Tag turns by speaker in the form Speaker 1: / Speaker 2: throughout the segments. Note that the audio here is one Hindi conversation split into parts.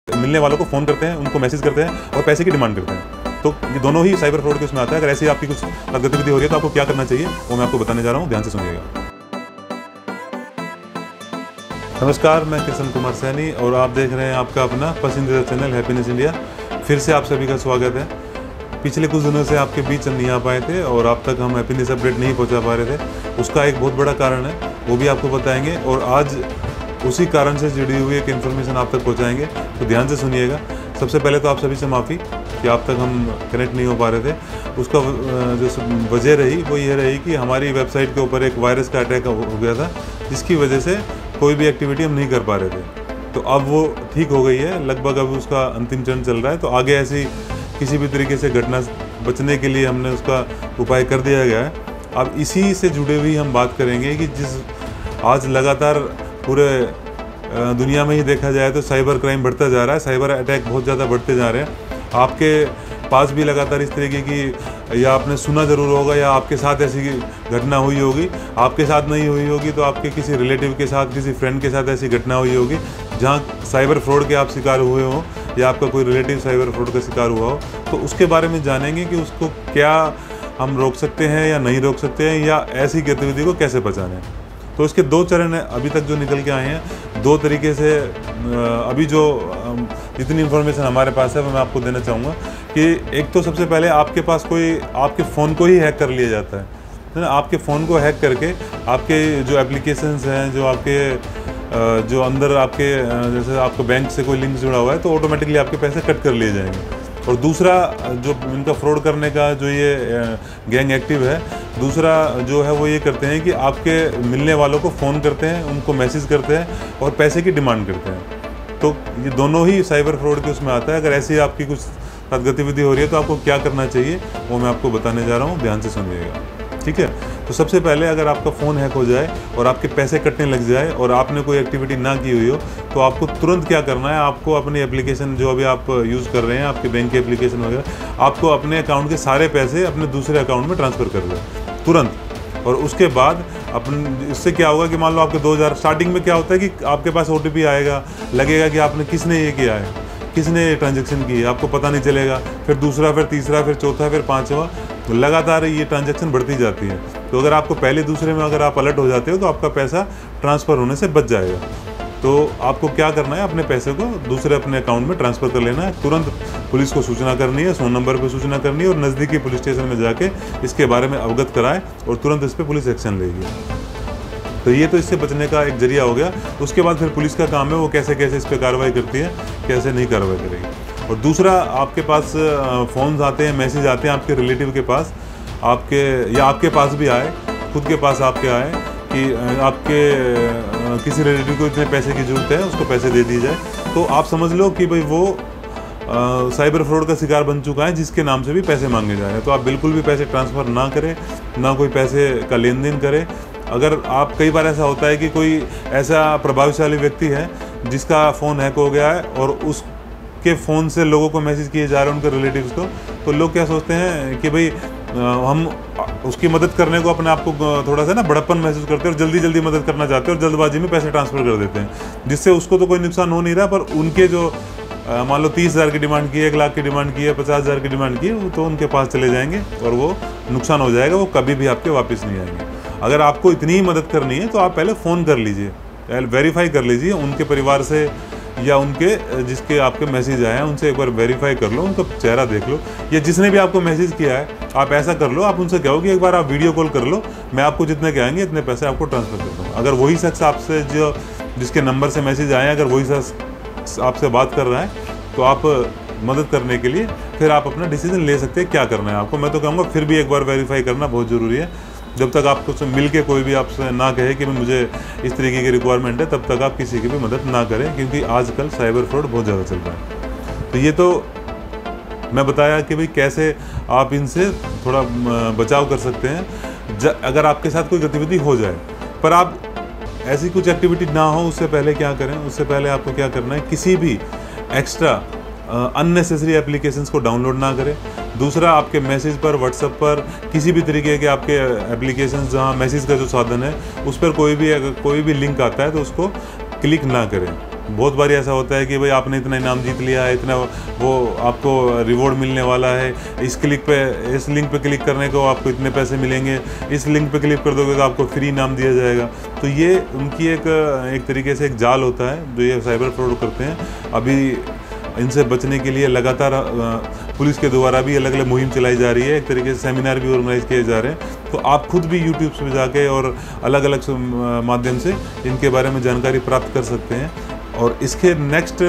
Speaker 1: मिलने वालों को फ़ोन करते हैं, उनको मैसेज करते हैं और पैसे की डिमांड करते हैं। तो ये दोनों ही साइबर फ्रॉड के उसमें आता है। अगर ऐसी आपकी कुछ गतिविधि हो रही है तो आपको क्या करना चाहिए वो मैं आपको बताने जा रहा हूँ, ध्यान से सुनिएगा। नमस्कार, मैं किशन कुमार सैनी और आप देख रहे हैं आपका अपना पसंदीदा चैनल हैप्पीनेस इंडिया। फिर से आप सभी का स्वागत है। पिछले कुछ दिनों से आपके बीच हम नहीं आ पाए थे और अब तक हम हैप्पीनेस अपडेट नहीं पहुंचा पा रहे थे। उसका एक बहुत बड़ा कारण है, वो भी आपको बताएंगे और आज उसी कारण से जुड़ी हुई एक इन्फॉर्मेशन आप तक पहुंचाएंगे, तो ध्यान से सुनिएगा। सबसे पहले तो आप सभी से माफ़ी कि आप तक हम कनेक्ट नहीं हो पा रहे थे। उसका जो वजह रही वो ये रही कि हमारी वेबसाइट के ऊपर एक वायरस का अटैक हो गया था, जिसकी वजह से कोई भी एक्टिविटी हम नहीं कर पा रहे थे। तो अब वो ठीक हो गई है, लगभग अब उसका अंतिम चरण चल रहा है। तो आगे ऐसी किसी भी तरीके से घटना बचने के लिए हमने उसका उपाय कर दिया गया है। अब इसी से जुड़े हुई हम बात करेंगे कि जिस आज लगातार पूरे दुनिया में ही देखा जाए तो साइबर क्राइम बढ़ता जा रहा है, साइबर अटैक बहुत ज़्यादा बढ़ते जा रहे हैं। आपके पास भी लगातार इस तरीके की या आपने सुना ज़रूर होगा या आपके साथ ऐसी घटना हुई होगी। आपके साथ नहीं हुई होगी तो आपके किसी रिलेटिव के साथ, किसी फ्रेंड के साथ ऐसी घटना हुई होगी जहाँ साइबर फ्रॉड के आप शिकार हुए हो या आपका कोई रिलेटिव साइबर फ्रॉड का शिकार हुआ हो। तो उसके बारे में जानेंगे कि उसको क्या हम रोक सकते हैं या नहीं रोक सकते हैं, या ऐसी गतिविधि को कैसे बचाना है। तो इसके दो चरण हैं अभी तक जो निकल के आए हैं। दो तरीके से अभी जो जितनी इन्फॉर्मेशन हमारे पास है वो मैं आपको देना चाहूँगा कि एक तो सबसे पहले आपके पास कोई आपके फ़ोन को ही हैक कर लिया जाता है ना। आपके फ़ोन को हैक करके आपके जो एप्लीकेशंस हैं, जो आपके जो अंदर आपके जैसे आपको बैंक से कोई लिंक जुड़ा हुआ है, तो ऑटोमेटिकली आपके पैसे कट कर लिए जाएंगे। और दूसरा जो इनका फ्रॉड करने का जो ये गैंग एक्टिव है, दूसरा जो है वो ये करते हैं कि आपके मिलने वालों को फ़ोन करते हैं, उनको मैसेज करते हैं और पैसे की डिमांड करते हैं। तो ये दोनों ही साइबर फ्रॉड के उसमें आता है। अगर ऐसी आपकी कुछ गतिविधि हो रही है तो आपको क्या करना चाहिए वो मैं आपको बताने जा रहा हूँ, ध्यान से सुनिएगा, ठीक है। तो सबसे पहले अगर आपका फ़ोन हैक हो जाए और आपके पैसे कटने लग जाए और आपने कोई एक्टिविटी ना की हुई हो, तो आपको तुरंत क्या करना है, आपको अपनी एप्लीकेशन जो अभी आप यूज़ कर रहे हैं, आपके बैंक की एप्लीकेशन वगैरह, आपको अपने अकाउंट के सारे पैसे अपने दूसरे अकाउंट में ट्रांसफ़र कर दो तुरंत। और उसके बाद इससे क्या होगा कि मान लो आपके 2000 स्टार्टिंग में क्या होता है कि आपके पास OTP आएगा, लगेगा कि आपने किसने ये किया है, किसने ट्रांजैक्शन की है, आपको पता नहीं चलेगा। फिर दूसरा, फिर तीसरा, फिर चौथा, फिर पाँचवा, लगातार ये ट्रांजैक्शन बढ़ती जाती है। तो अगर आपको पहले दूसरे में अगर आप अलर्ट हो जाते हो तो आपका पैसा ट्रांसफ़र होने से बच जाएगा। तो आपको क्या करना है, अपने पैसे को दूसरे अपने अकाउंट में ट्रांसफ़र कर लेना है। तुरंत पुलिस को सूचना करनी है, 100 नंबर पर सूचना करनी है और नज़दीकी पुलिस स्टेशन में जाके इसके बारे में अवगत कराएं और तुरंत इस पर पुलिस एक्शन लेगी। तो ये तो इससे बचने का एक जरिया हो गया। उसके बाद फिर पुलिस का काम है वो कैसे कैसे इस पर कार्रवाई करती है, कैसे नहीं कार्रवाई करेगी। और दूसरा, आपके पास फ़ोन्स आते हैं, मैसेज आते हैं आपके रिलेटिव के पास, आपके या आपके पास भी आए, खुद के पास आपके आए कि आपके किसी रिलेटिव को इतने पैसे की ज़रूरत है, उसको पैसे दे दिए जाए। तो आप समझ लो कि भाई वो साइबर फ्रॉड का शिकार बन चुका है, जिसके नाम से भी पैसे मांगे जा रहे हैं। तो आप बिल्कुल भी पैसे ट्रांसफ़र ना करें, ना कोई पैसे का लेन देन करें। अगर आप, कई बार ऐसा होता है कि कोई ऐसा प्रभावशाली व्यक्ति है जिसका फ़ोन हैक हो गया है और उसके फ़ोन से लोगों को मैसेज किए जा रहे हैं, उनके रिलेटिव्स को, तो लोग क्या सोचते हैं कि भाई हम उसकी मदद करने को अपने आप को थोड़ा सा ना बड़प्पन महसूस करते हैं और जल्दी जल्दी मदद करना चाहते हैं और जल्दबाजी में पैसे ट्रांसफ़र कर देते हैं, जिससे उसको तो कोई नुकसान हो नहीं रहा, पर उनके जो मान लो 30,000 की डिमांड की है, 1 लाख की डिमांड की है, 50,000 की डिमांड की है, वो तो उनके पास चले जाएंगे और वो नुकसान हो जाएगा, वो कभी भी आपके वापस नहीं आएंगे। अगर आपको इतनी ही मदद करनी है तो आप पहले फ़ोन कर लीजिए, वेरीफाई कर लीजिए उनके परिवार से या उनके जिसके आपके मैसेज आए हैं उनसे एक बार वेरीफाई कर लो, उनका चेहरा देख लो, या जिसने भी आपको मैसेज किया है आप ऐसा कर लो, आप उनसे कहो कि एक बार आप वीडियो कॉल कर लो, मैं आपको जितने के आएंगे इतने पैसे आपको ट्रांसफ़र कर दूँगा। अगर वही शख्स आपसे जिसके नंबर से मैसेज आए हैं, अगर वही शख्स आपसे बात कर रहा है तो आप मदद करने के लिए फिर आप अपना डिसीजन ले सकते हैं क्या करना है आपको। मैं तो कहूँगा फिर भी एक बार वेरीफाई करना बहुत ज़रूरी है। जब तक आपको मिल के कोई भी आपसे ना कहे कि मुझे इस तरीके की रिक्वायरमेंट है, तब तक आप किसी की भी मदद ना करें, क्योंकि आजकल साइबर फ्रॉड बहुत ज़्यादा चल रहा है। तो ये तो मैं बताया कि भाई कैसे आप इनसे थोड़ा बचाव कर सकते हैं अगर आपके साथ कोई गतिविधि हो जाए। पर आप ऐसी कुछ एक्टिविटी ना हो उससे पहले क्या करें, उससे पहले आपको क्या करना है, किसी भी एक्स्ट्रा अननेसेसरी एप्लीकेशंस को डाउनलोड ना करें। दूसरा, आपके मैसेज पर, व्हाट्सएप पर, किसी भी तरीके के आपके एप्लीकेशंस जहां मैसेज का जो साधन है उस पर कोई भी लिंक आता है तो उसको क्लिक ना करें। बहुत बार ऐसा होता है कि भाई आपने इतना इनाम जीत लिया है, इतना वो आपको रिवॉर्ड मिलने वाला है, इस लिंक पे क्लिक करने को आपको इतने पैसे मिलेंगे, इस लिंक पे क्लिक कर दोगे तो आपको फ्री इनाम दिया जाएगा। तो ये उनकी एक तरीके से एक जाल होता है जो ये साइबर फ्रॉड करते हैं। अभी इनसे बचने के लिए लगातार पुलिस के द्वारा भी अलग अलग मुहिम चलाई जा रही है, एक तरीके से सेमिनार भी ऑर्गेनाइज किए जा रहे हैं। तो आप खुद भी यूट्यूब पे जाके और अलग अलग माध्यम से इनके बारे में जानकारी प्राप्त कर सकते हैं। और इसके नेक्स्ट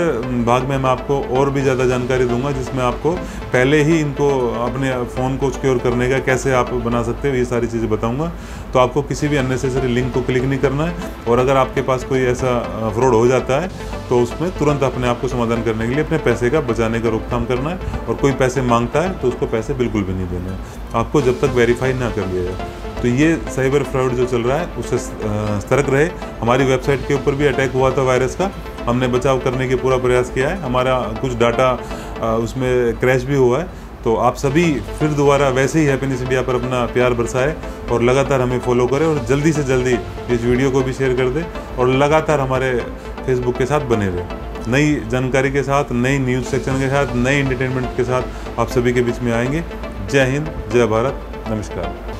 Speaker 1: भाग में मैं आपको और भी ज़्यादा जानकारी दूंगा, जिसमें आपको पहले ही इनको अपने फ़ोन को सिक्योर करने का कैसे आप बना सकते हो, ये सारी चीज़ें बताऊंगा। तो आपको किसी भी अननेसेसरी लिंक को क्लिक नहीं करना है, और अगर आपके पास कोई ऐसा फ्रॉड हो जाता है तो उसमें तुरंत अपने आप को समाधान करने के लिए अपने पैसे का बचाने का रोकथाम करना है। और कोई पैसे मांगता है तो उसको पैसे बिल्कुल भी नहीं देने हैं आपको, जब तक वेरीफाई ना कर लिया जाए। तो ये साइबर फ्रॉड जो चल रहा है उससे सतर्क रहे। हमारी वेबसाइट के ऊपर भी अटैक हुआ था वायरस का, हमने बचाव करने के पूरा प्रयास किया है। हमारा कुछ डाटा उसमें क्रैश भी हुआ है। तो आप सभी फिर दोबारा वैसे ही हैप्पीनेस इंडिया पर अपना प्यार बरसाएं और लगातार हमें फॉलो करें, और जल्दी से जल्दी इस वीडियो को भी शेयर कर दें, और लगातार हमारे फेसबुक के साथ बने रहें। नई जानकारी के साथ, नई न्यूज़ सेक्शन के साथ, नई एंटरटेनमेंट के साथ आप सभी के बीच में आएंगे। जय हिंद, जय भारत, नमस्कार।